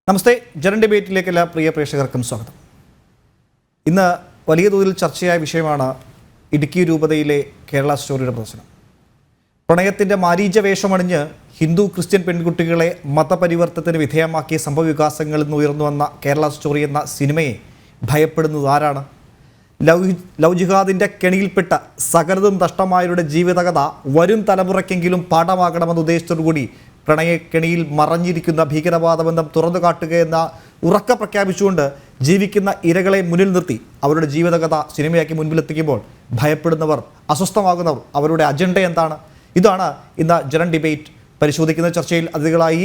നമസ്തേ. ജനൻ ഡിബേറ്റിലേക്ക് എല്ലാ പ്രിയ പ്രേക്ഷകർക്കും സ്വാഗതം. ഇന്ന് വലിയ തോതിൽ ചർച്ചയായ വിഷയമാണ് ഇടുക്കി രൂപതയിലെ കേരള സ്റ്റോറിയുടെ പ്രദർശനം. പ്രണയത്തിൻ്റെ മാരീച വേഷമണിഞ്ഞ് ഹിന്ദു ക്രിസ്ത്യൻ പെൺകുട്ടികളെ മതപരിവർത്തനത്തിന് വിധേയമാക്കിയ സംഭവവികാസങ്ങളിൽ നിന്ന് ഉയർന്നു വന്ന കേരള സ്റ്റോറി എന്ന സിനിമയെ ഭയപ്പെടുന്നത് ആരാണ്? ലവ് ജിഹാദിൻ്റെ കെണിയിൽപ്പെട്ട സകലതും നഷ്ടമായവരുടെ ജീവിതകഥ വരും തലമുറയ്ക്കെങ്കിലും പാഠമാകണമെന്ന ഉദ്ദേശത്തോടുകൂടി പ്രണയക്കെണിയിൽ മറഞ്ഞിരിക്കുന്ന ഭീകരവാദ ബന്ധം തുറന്നു കാട്ടുകയെന്ന ഉറക്ക പ്രഖ്യാപിച്ചുകൊണ്ട് ജീവിക്കുന്ന ഇരകളെ മുന്നിൽ നിർത്തി അവരുടെ ജീവിതകഥ സിനിമയാക്കി മുൻപിലെത്തിക്കുമ്പോൾ ഭയപ്പെടുന്നവർ, അസ്വസ്ഥമാകുന്നവർ, അവരുടെ അജണ്ട എന്താണ്? ഇതാണ് ഇന്ന് ജനൻ ഡിബേറ്റ് പരിശോധിക്കുന്ന. ചർച്ചയിൽ അതിഥികളായി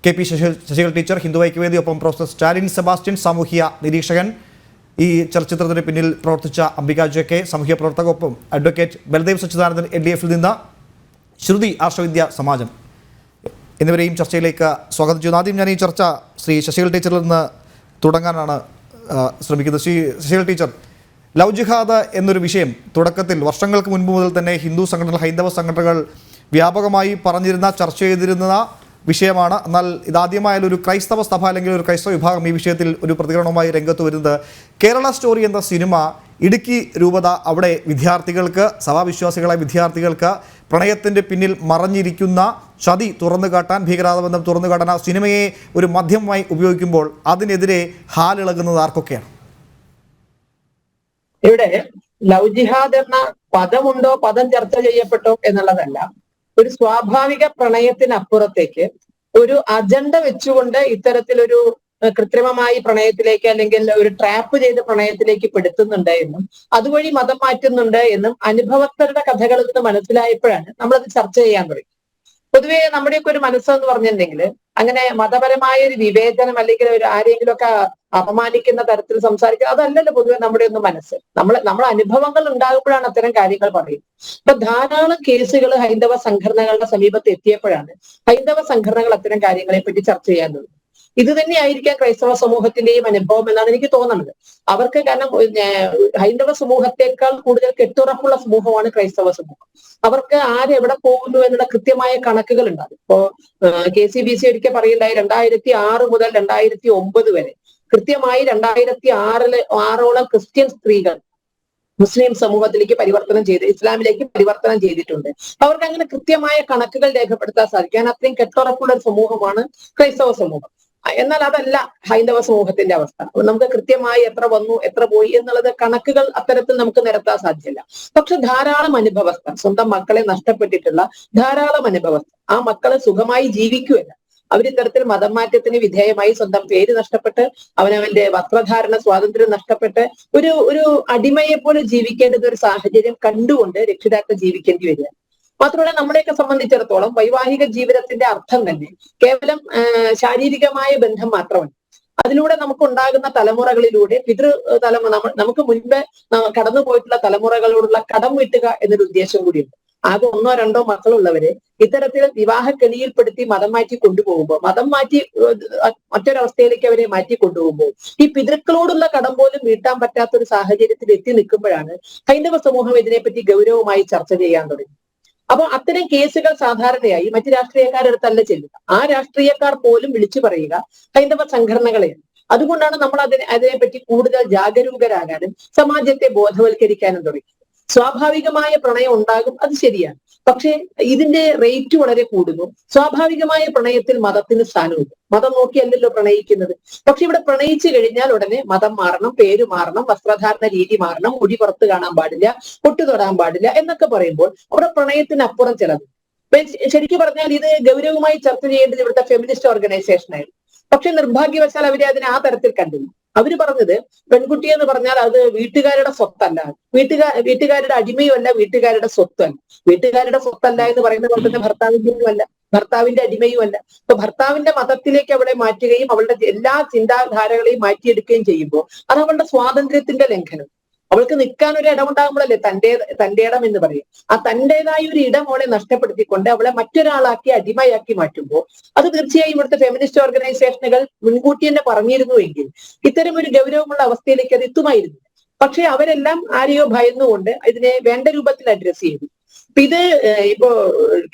KP ശശികല ടീച്ചർ, ഹിന്ദു ഐക്യവേദി, ഒപ്പം പ്രൊഫസർ സ്റ്റാലിൻ സെബാസ്റ്റ്യൻ, സാമൂഹ്യ നിരീക്ഷകൻ, ഈ ചലച്ചിത്രത്തിന് പിന്നിൽ പ്രവർത്തിച്ച അംബിക JK, സാമൂഹ്യ പ്രവർത്തക, ഒപ്പം അഡ്വക്കേറ്റ് ബൽദേവ് സച്ചിദാനന്ദൻ LDF നിന്ന്, ശ്രുതി ആർഷവിദ്യ സമാജം എന്നിവരെയും ചർച്ചയിലേക്ക് സ്വാഗതം ചെയ്യുന്നു. ആദ്യം ഞാൻ ഈ ചർച്ച ശ്രീ ശശികല ടീച്ചറിൽ നിന്ന് തുടങ്ങാനാണ് ശ്രമിക്കുന്നത്. ശ്രീ ശശികല ടീച്ചർ, ലവ് ജിഹാദ് എന്നൊരു വിഷയം തുടക്കത്തിൽ വർഷങ്ങൾക്ക് മുൻപ് മുതൽ തന്നെ ഹിന്ദു സംഘടനകൾ, ഹൈന്ദവ സംഘടനകൾ വ്യാപകമായി പറഞ്ഞിരുന്ന, ചർച്ച ചെയ്തിരുന്ന വിഷയമാണ്. എന്നാൽ ഇതാദ്യമായാലും ഒരു ക്രൈസ്തവ സഭ അല്ലെങ്കിൽ ഒരു ക്രൈസ്തവ വിഭാഗം ഈ വിഷയത്തിൽ ഒരു പ്രതികരണവുമായി രംഗത്ത് വരുന്നത്. കേരള സ്റ്റോറി എന്ന സിനിമ ഇടുക്കി രൂപത അവിടെ വിദ്യാർത്ഥികൾക്ക്, സഭാവിശ്വാസികളായ വിദ്യാർത്ഥികൾക്ക് പ്രണയത്തിൻ്റെ പിന്നിൽ മറഞ്ഞിരിക്കുന്ന ചതി തുറന്നു കാട്ടാൻ, ഭീകരവാദബന്ധം തുറന്നു കാട്ടാൻ ആ സിനിമയെ ഒരു മാധ്യമമായി ഉപയോഗിക്കുമ്പോൾ അതിനെതിരെ ഹാലിളകുന്നത് ആർക്കൊക്കെയാണ്? ഇവിടെ ലവ് ജിഹാദ് എന്ന പദമുണ്ടോ, പദം ചർച്ച ചെയ്യപ്പെട്ടോ എന്നുള്ളതല്ല. ഒരു സ്വാഭാവിക പ്രണയത്തിനപ്പുറത്തേക്ക് ഒരു അജണ്ട വെച്ചുകൊണ്ട് ഇത്തരത്തിലൊരു കൃത്രിമമായി പ്രണയത്തിലേക്ക് അല്ലെങ്കിൽ ഒരു ട്രാപ്പ് ചെയ്ത് പ്രണയത്തിലേക്ക് പെടുത്തുന്നുണ്ട് എന്നും അതുവഴി മതം മാറ്റുന്നുണ്ട് എന്നും അനുഭവസ്ഥരുടെ കഥകളിൽ നിന്ന് മനസ്സിലായപ്പോഴാണ് നമ്മളത് ചർച്ച ചെയ്യാൻ തുടങ്ങി. പൊതുവെ നമ്മുടെയൊക്കെ ഒരു മനസ്സെന്ന് പറഞ്ഞിട്ടുണ്ടെങ്കിൽ അങ്ങനെ മതപരമായ ഒരു വിവേചനം അല്ലെങ്കിൽ ഒരു ആരെങ്കിലും ഒക്കെ അപമാനിക്കുന്ന തരത്തിൽ സംസാരിക്കുക അതല്ലല്ലോ പൊതുവെ നമ്മുടെ ഒന്നും മനസ്സ്. നമ്മളെ അനുഭവങ്ങൾ ഉണ്ടാകുമ്പോഴാണ് അത്തരം കാര്യങ്ങൾ പറയുന്നത്. അപ്പൊ ധാരാളം കേസുകൾ ഹൈന്ദവ സംഘടനകളുടെ സമീപത്ത് എത്തിയപ്പോഴാണ് ഹൈന്ദവ സംഘടനകൾ അത്തരം കാര്യങ്ങളെ പറ്റി ചർച്ച ചെയ്യാൻ തുടങ്ങി. ഇത് തന്നെയായിരിക്കാം ക്രൈസ്തവ സമൂഹത്തിന്റെയും അനുഭവം എന്നാണ് എനിക്ക് തോന്നുന്നത്. അവർക്ക് കാരണം ഹൈന്ദവ സമൂഹത്തെക്കാൾ കൂടുതൽ കെട്ടുറപ്പുള്ള സമൂഹമാണ് ക്രൈസ്തവ സമൂഹം. അവർക്ക് ആരെവിടെ പോകുന്നു എന്നുള്ള കൃത്യമായ കണക്കുകൾ ഉണ്ടാകും. ഇപ്പോ KCBC ഒരിക്കൽ പറയുണ്ടായി 2006 മുതൽ 2009 വരെ കൃത്യമായി 2006ഓളം ക്രിസ്ത്യൻ സ്ത്രീകൾ മുസ്ലിം സമൂഹത്തിലേക്ക് ഇസ്ലാമിലേക്ക് പരിവർത്തനം ചെയ്തിട്ടുണ്ട്. അവർക്ക് അങ്ങനെ കൃത്യമായ കണക്കുകൾ രേഖപ്പെടുത്താൻ സാധിക്കാൻ അത്രയും കെട്ടുറപ്പുള്ള ഒരു സമൂഹമാണ് ക്രൈസ്തവ സമൂഹം. എന്നാൽ അതല്ല ഹൈന്ദവ സമൂഹത്തിന്റെ അവസ്ഥ. നമുക്ക് കൃത്യമായി എത്ര വന്നു, എത്ര പോയി എന്നുള്ളത് കണക്കുകൾ അത്തരത്തിൽ നമുക്ക് നിരത്താൻ സാധ്യമല്ല. പക്ഷെ ധാരാളം അനുഭവസ്ഥർ, സ്വന്തം മക്കളെ നഷ്ടപ്പെട്ടിട്ടുള്ള ധാരാളം അനുഭവസ്ഥർ, ആ മക്കളെ സുഖമായി ജീവിക്കുകയല്ല, അവരിത്തരത്തിൽ മതം മാറ്റത്തിന് വിധേയമായി സ്വന്തം പേര് നഷ്ടപ്പെട്ട് അവനവന്റെ വസ്ത്രധാരണ സ്വാതന്ത്ര്യം നഷ്ടപ്പെട്ട് ഒരു അടിമയെ പോലെ ജീവിക്കേണ്ടുന്ന ഒരു സാഹചര്യം കണ്ടുകൊണ്ട് രക്ഷിതാക്കൾ ജീവിക്കേണ്ടി വരിക. മാത്രമല്ല നമ്മളെയൊക്കെ സംബന്ധിച്ചിടത്തോളം വൈവാഹിക ജീവിതത്തിന്റെ അർത്ഥം തന്നെ കേവലം ശാരീരികമായ ബന്ധം മാത്രമല്ല. അതിലൂടെ നമുക്കുണ്ടാകുന്ന തലമുറകളിലൂടെ നമുക്ക് മുൻപ് കടന്നുപോയിട്ടുള്ള തലമുറകളോടുള്ള കടം വീട്ടുക എന്നൊരു ഉദ്ദേശം കൂടിയുണ്ട്. ആകെ 1-2 മക്കളുള്ളവരെ ഇത്തരത്തിൽ വിവാഹ കെണിയിൽപ്പെടുത്തി മതം മാറ്റി കൊണ്ടുപോകുമ്പോൾ, മതം മാറ്റി മറ്റൊരവസ്ഥയിലേക്ക് അവരെ മാറ്റി കൊണ്ടുപോകുമ്പോൾ ഈ പിതൃക്കളോടുള്ള കടം പോലും വീട്ടാൻ പറ്റാത്ത ഒരു സാഹചര്യത്തിൽ എത്തി നിൽക്കുമ്പോഴാണ് ഹൈന്ദവ സമൂഹം ഇതിനെപ്പറ്റി ഗൗരവമായി ചർച്ച ചെയ്യാൻ തുടങ്ങി. അപ്പൊ അത്തരം കേസുകൾ സാധാരണയായി മറ്റു രാഷ്ട്രീയക്കാരുടെ അടുത്തല്ല ചെല്ലുക. ആ രാഷ്ട്രീയക്കാർ പോലും വിളിച്ചു പറയുക ഹൈന്ദവ സംഘടനകളെയാണ്. അതുകൊണ്ടാണ് നമ്മൾ അതിനെപ്പറ്റി കൂടുതൽ ജാഗരൂകരാകാനും സമാജത്തെ ബോധവൽക്കരിക്കാനും തുടങ്ങി. സ്വാഭാവികമായ പ്രണയം ഉണ്ടാകും, അത് ശരിയാണ്. പക്ഷേ ഇതിന്റെ റേറ്റ് വളരെ കൂടുന്നു. സ്വാഭാവികമായ പ്രണയത്തിൽ മതത്തിന് സ്ഥാനമുണ്ട്. മതം നോക്കിയല്ലല്ലോ പ്രണയിക്കുന്നത്. പക്ഷെ ഇവിടെ പ്രണയിച്ചു കഴിഞ്ഞാൽ ഉടനെ മതം മാറണം, പേര് മാറണം, വസ്ത്രധാരണ രീതി മാറണം, മുടി പുറത്ത് കാണാൻ പാടില്ല, പൊട്ടു തൊടാൻ പാടില്ല എന്നൊക്കെ പറയുമ്പോൾ അവിടെ പ്രണയത്തിനപ്പുറം ചിലത്. ശരിക്കും പറഞ്ഞാൽ ഇത് ഗൗരവമായി ചർച്ച ചെയ്യേണ്ടത് ഇവിടുത്തെ ഫെമിനിസ്റ്റ് ഓർഗനൈസേഷനായിരുന്നു. പക്ഷെ നിർഭാഗ്യവശാൽ അവരെ അതിനെ ആ തരത്തിൽ കണ്ടില്ല. അവര് പറഞ്ഞത് പെൺകുട്ടി എന്ന് പറഞ്ഞാൽ അത് വീട്ടുകാരുടെ സ്വത്തല്ല, വീട്ടുകാരുടെ അടിമയും അല്ല, വീട്ടുകാരുടെ സ്വത്തല്ല. വീട്ടുകാരുടെ സ്വത്തല്ല എന്ന് പറയുന്ന പോലെ തന്നെ ഭർത്താവിന്റെയും അല്ല, ഭർത്താവിന്റെ അടിമയും അല്ല. അപ്പൊ ഭർത്താവിന്റെ മതത്തിലേക്ക് അവളെ മാറ്റുകയും അവളുടെ എല്ലാ ചിന്താധാരകളെയും മാറ്റിയെടുക്കുകയും ചെയ്യുമ്പോൾ അത് അവളുടെ സ്വാതന്ത്ര്യത്തിന്റെ ലംഘനം. അവൾക്ക് നിൽക്കാൻ ഒരു ഇടമുണ്ടാകുമ്പോഴല്ലേ തന്റെ ഇടം എന്ന് പറയും. ആ തന്റേതായ ഒരു ഇടം അവളെ നഷ്ടപ്പെടുത്തിക്കൊണ്ട് അവളെ മറ്റൊരാളാക്കി അടിമയാക്കി മാറ്റുമ്പോൾ അത് തീർച്ചയായും ഇവിടുത്തെ ഫെമിനിസ്റ്റ് ഓർഗനൈസേഷനുകൾ മുൻകൂട്ടി തന്നെ പറഞ്ഞിരുന്നുവെങ്കിൽ ഇത്തരം ഒരു ഗൗരവമുള്ള അവസ്ഥയിലേക്ക് അത് എത്തുമായിരുന്നു. പക്ഷെ അവരെല്ലാം ആരെയോ ഭയന്നുകൊണ്ട് ഇതിനെ വേണ്ട രൂപത്തിൽ അഡ്രസ് ചെയ്തു. ഇപ്പൊ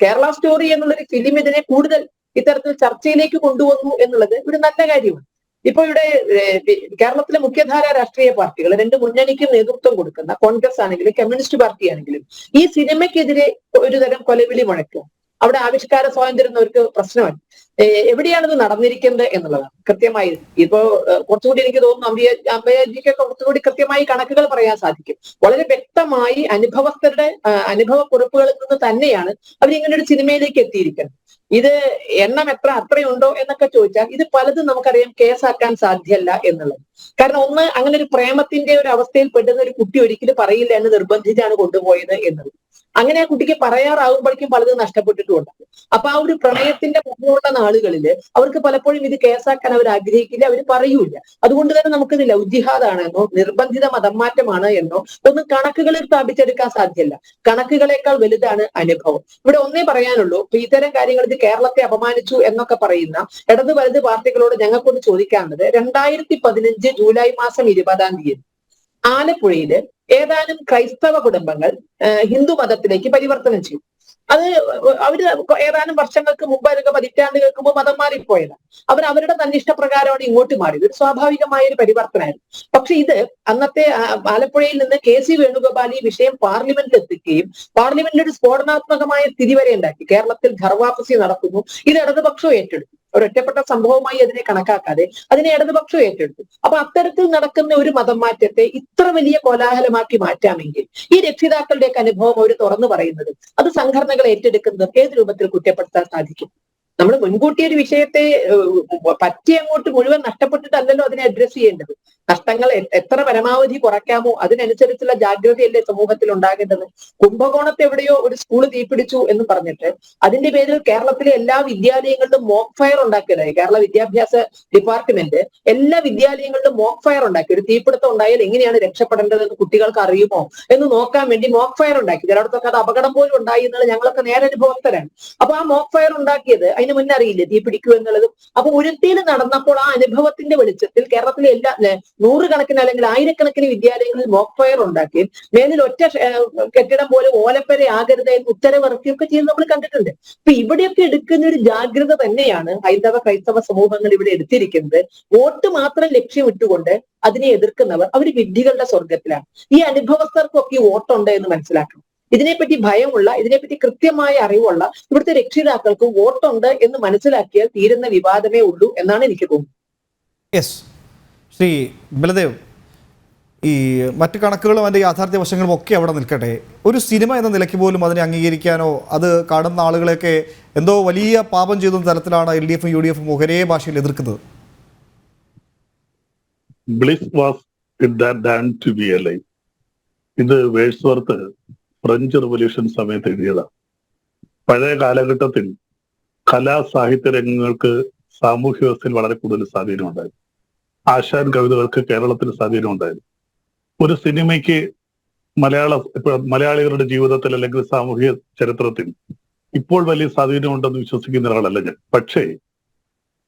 കേരള സ്റ്റോറി എന്നുള്ളൊരു ഫിലിം ഇതിനെ കൂടുതൽ ഇത്തരത്തിൽ ചർച്ചയിലേക്ക് കൊണ്ടുവന്നു എന്നുള്ളത് ഒരു നല്ല കാര്യമാണ്. ഇപ്പൊ ഇവിടെ കേരളത്തിലെ മുഖ്യധാര രാഷ്ട്രീയ പാർട്ടികൾ, രണ്ട് മുന്നണിക്കും നേതൃത്വം കൊടുക്കുന്ന കോൺഗ്രസ് ആണെങ്കിലും കമ്മ്യൂണിസ്റ്റ് പാർട്ടി ആണെങ്കിലും ഈ സിനിമയ്ക്കെതിരെ ഒരു തരം കൊലവിളി മുഴക്കുക. അവിടെ ആവിഷ്കാര സ്വാതന്ത്ര്യം എന്നവർക്ക് പ്രശ്നമല്ല. എവിടെയാണിത് നടന്നിരിക്കുന്നത് എന്നുള്ളതാണ് കൃത്യമായി. ഇപ്പോ കുറച്ചുകൂടി എനിക്ക് തോന്നുന്നു അമ്പയജിക്കൊക്കെ കുറച്ചുകൂടി കൃത്യമായി കണക്കുകൾ പറയാൻ സാധിക്കും. വളരെ വ്യക്തമായി അനുഭവ കുറിപ്പുകളിൽ നിന്ന് തന്നെയാണ് അവരിങ്ങനെ ഒരു സിനിമയിലേക്ക് എത്തിയിരിക്കുന്നത്. ഇത് എണ്ണം അത്രയുണ്ടോ എന്നൊക്കെ ചോദിച്ചാൽ ഇത് പലതും നമുക്കറിയാം കേസാക്കാൻ സാധ്യമല്ല എന്നുള്ളത്. കാരണം ഒന്ന്, അങ്ങനെ ഒരു പ്രേമത്തിന്റെ ഒരു അവസ്ഥയിൽ പെടുന്ന ഒരു കുട്ടി ഒരിക്കലും പറയില്ല എന്ന് നിർബന്ധിച്ചാണ് കൊണ്ടുപോയത് എന്നത്. അങ്ങനെ ആ കുട്ടിക്ക് പറയാറാകുമ്പോഴേക്കും പലതും നഷ്ടപ്പെട്ടിട്ടുമുണ്ട്. അപ്പൊ ആ ഒരു പ്രണയത്തിന്റെ മുമ്പുള്ള നാളുകളില് അവർക്ക് പലപ്പോഴും ഇത് കേസാക്കാൻ അവർ ആഗ്രഹിക്കില്ല, അവർ പറയൂല. അതുകൊണ്ട് തന്നെ നമുക്കിത് ലവ് ജിഹാദാണെന്നോ നിർബന്ധിത മതം മാറ്റമാണ് എന്നോ ഒന്നും കണക്കുകളിൽ സ്ഥാപിച്ചെടുക്കാൻ സാധ്യമല്ല. കണക്കുകളെക്കാൾ വലുതാണ് അനുഭവം. ഇവിടെ ഒന്നേ പറയാനുള്ളൂ, ഇപ്പൊ ഇത്തരം കാര്യങ്ങൾ ഇത് കേരളത്തെ അപമാനിച്ചു എന്നൊക്കെ പറയുന്ന ഇടത് വലത് പാർട്ടികളോട് ഞങ്ങൾക്കൊന്ന് ചോദിക്കാനുള്ളത്, 2015 ജൂലൈ മാസം 20-ാം തീയതി ആലപ്പുഴയില് ഏതാനും ക്രൈസ്തവ കുടുംബങ്ങൾ ഹിന്ദു മതത്തിലേക്ക് പരിവർത്തനം ചെയ്തു. അത് അവര് ഏതാനും വർഷങ്ങൾക്ക് മുമ്പ്, അല്ലെങ്കിൽ പതിറ്റാണ്ടുകൾക്ക് മുമ്പ് മതം മാറിപ്പോയതാണ്. അവരുടെ തന്നിഷ്ടപ്രകാരമാണ് ഇങ്ങോട്ട് മാറിയത്. ഒരു സ്വാഭാവികമായ ഒരു പരിവർത്തനമായിരുന്നു. പക്ഷെ ഇത് അന്നത്തെ ആലപ്പുഴയിൽ നിന്ന് KC വേണുഗോപാൽ ഈ വിഷയം പാർലമെന്റിൽ എത്തിക്കുകയും പാർലമെന്റിൽ ഒരു സ്ഫോടനാത്മകമായ സ്ഥിതി വരെ ഉണ്ടാക്കി. കേരളത്തിൽ ഘർവാപ്പസി നടക്കുന്നു, ഇത് ഇടതുപക്ഷം ഏറ്റെടുത്തു. ഒരൊറ്റപ്പെട്ട സംഭവമായി അതിനെ കണക്കാക്കാതെ അതിനെ ഇടതുപക്ഷം ഏറ്റെടുത്തു. അപ്പൊ അത്തരത്തിൽ നടക്കുന്ന ഒരു മതം മാറ്റത്തെ ഇത്ര വലിയ കോലാഹലമാക്കി മാറ്റാമെങ്കിൽ ഈ രക്ഷിതാക്കളുടെയൊക്കെ അനുഭവം അവർ തുറന്നു പറയുന്നത്, അത് സംഘടനകൾ ഏറ്റെടുക്കുന്നത് ഏത് രൂപത്തിൽ കുറ്റപ്പെടുത്താൻ സാധിക്കും? നമ്മൾ മുൻകൂട്ടി ഒരു വിഷയത്തെ പറ്റി അങ്ങോട്ട് മുഴുവൻ നഷ്ടപ്പെട്ടിട്ടല്ലല്ലോ അതിനെ അഡ്രസ് ചെയ്യേണ്ടത്. നഷ്ടങ്ങൾ എത്ര പരമാവധി കുറയ്ക്കാമോ അതിനനുസരിച്ചുള്ള ജാഗ്രതയല്ലേ സമൂഹത്തിൽ ഉണ്ടാകേണ്ടത്. കുംഭകോണത്ത് എവിടെയോ ഒരു സ്കൂൾ തീപിടിച്ചു എന്ന് പറഞ്ഞിട്ട് അതിന്റെ പേരിൽ കേരളത്തിലെ എല്ലാ വിദ്യാലയങ്ങളിലും മോക്ക് ഫയർ ഉണ്ടാക്കിയതായി കേരള വിദ്യാഭ്യാസ ഡിപ്പാർട്ട്മെന്റ്. എല്ലാ വിദ്യാലയങ്ങളിലും മോക്ക് ഫയർ ഉണ്ടാക്കി. ഒരു തീപിടുത്തം ഉണ്ടായാൽ എങ്ങനെയാണ് രക്ഷപ്പെടേണ്ടതെന്ന് കുട്ടികൾക്ക് അറിയുമോ എന്ന് നോക്കാൻ വേണ്ടി മോക്ക് ഫയർ ഉണ്ടാക്കി. ചിലയിടത്തൊക്കെ അത് അപകടം പോലും ഉണ്ടായി എന്നുള്ളത് ഞങ്ങളൊക്കെ നേരനുഭവസ്ഥരാണ്. അപ്പൊ ആ മോക്ക് ഫയർ ഉണ്ടാക്കിയത് അതിന് മുന്നേ അറിയില്ലേ തീ പിടിക്കൂ എന്നുള്ളതും. അപ്പൊ ഉരുത്തിയിൽ നടന്നപ്പോൾ ആ അനുഭവത്തിന്റെ വെളിച്ചത്തിൽ കേരളത്തിലെ എല്ലാ നൂറുകണക്കിന് അല്ലെങ്കിൽ ആയിരക്കണക്കിന് വിദ്യാലയങ്ങളിൽ മോക്ക് ഫയർ ഉണ്ടാക്കി മേലിൽ ഒറ്റ കെട്ടിടം പോലും ഓലപ്പര ആകരുത് എന്ന് ഉത്തരവിറക്കിയൊക്കെ ചെയ്ത് നമ്മൾ കണ്ടിട്ടുണ്ട്. അപ്പൊ ഇവിടെയൊക്കെ എടുക്കുന്ന ഒരു ജാഗ്രത തന്നെയാണ് ഹൈന്ദവ ക്രൈസ്തവ സമൂഹങ്ങൾ ഇവിടെ എടുത്തിരിക്കുന്നത്. വോട്ട് മാത്രം ലക്ഷ്യമിട്ടുകൊണ്ട് അതിനെ എതിർക്കുന്നവർ അവർ വിഡ്ഢികളുടെ സ്വർഗത്തിലാണ്. ഈ അനുഭവസ്ഥർക്കൊക്കെ വോട്ടുണ്ട് എന്ന് മനസ്സിലാക്കണം. ഇതിനെപ്പറ്റി ഭയമുള്ള, ഇതിനെപ്പറ്റി കൃത്യമായ അറിവുള്ള ഇവിടുത്തെ രക്ഷിതാക്കൾക്ക് വോട്ടുണ്ട് എന്ന് മനസ്സിലാക്കിയാൽ തീരുന്ന വിവാദമേ ഉള്ളൂ എന്നാണ് എനിക്ക് തോന്നുന്നത്. യെസ്, ശ്രീ ബലദേവ്, ഈ മറ്റ് കണക്കുകളും അതിൻ്റെ യാഥാർത്ഥ്യ വശങ്ങളും ഒക്കെ അവിടെ നിൽക്കട്ടെ, ഒരു സിനിമ എന്ന നിലയ്ക്ക് പോലും അതിനെ അംഗീകരിക്കാനോ അത് കാണുന്ന ആളുകളെയൊക്കെ എന്തോ വലിയ പാപം ചെയ്ത തരത്തിലാണ് LDFും UDFും ഒരേ ഭാഷയിൽ എതിർക്കുന്നത്. ഇത് വേഴ്സ്വർത്ത് ഫ്രഞ്ച് റവല്യൂഷൻ സമയത്ത് എഴുതിയതാണ്. പഴയ കാലഘട്ടത്തിൽ കലാ സാഹിത്യ രംഗങ്ങൾക്ക് സാമൂഹ്യ വ്യവസ്ഥയിൽ വളരെ കൂടുതൽ സ്വാധീനമുണ്ടായിരുന്നു. ആശാൻ കവിതകൾക്ക് കേരളത്തിൽ സ്വാധീനമുണ്ടായിരുന്നു. ഒരു സിനിമയ്ക്ക് മലയാളികളുടെ ജീവിതത്തിൽ അല്ലെങ്കിൽ സാമൂഹിക ചരിത്രത്തിൽ ഇപ്പോൾ വലിയ സ്വാധീനമുണ്ടെന്ന് വിശ്വസിക്കുന്ന ഒരാളല്ല ഞാൻ. പക്ഷേ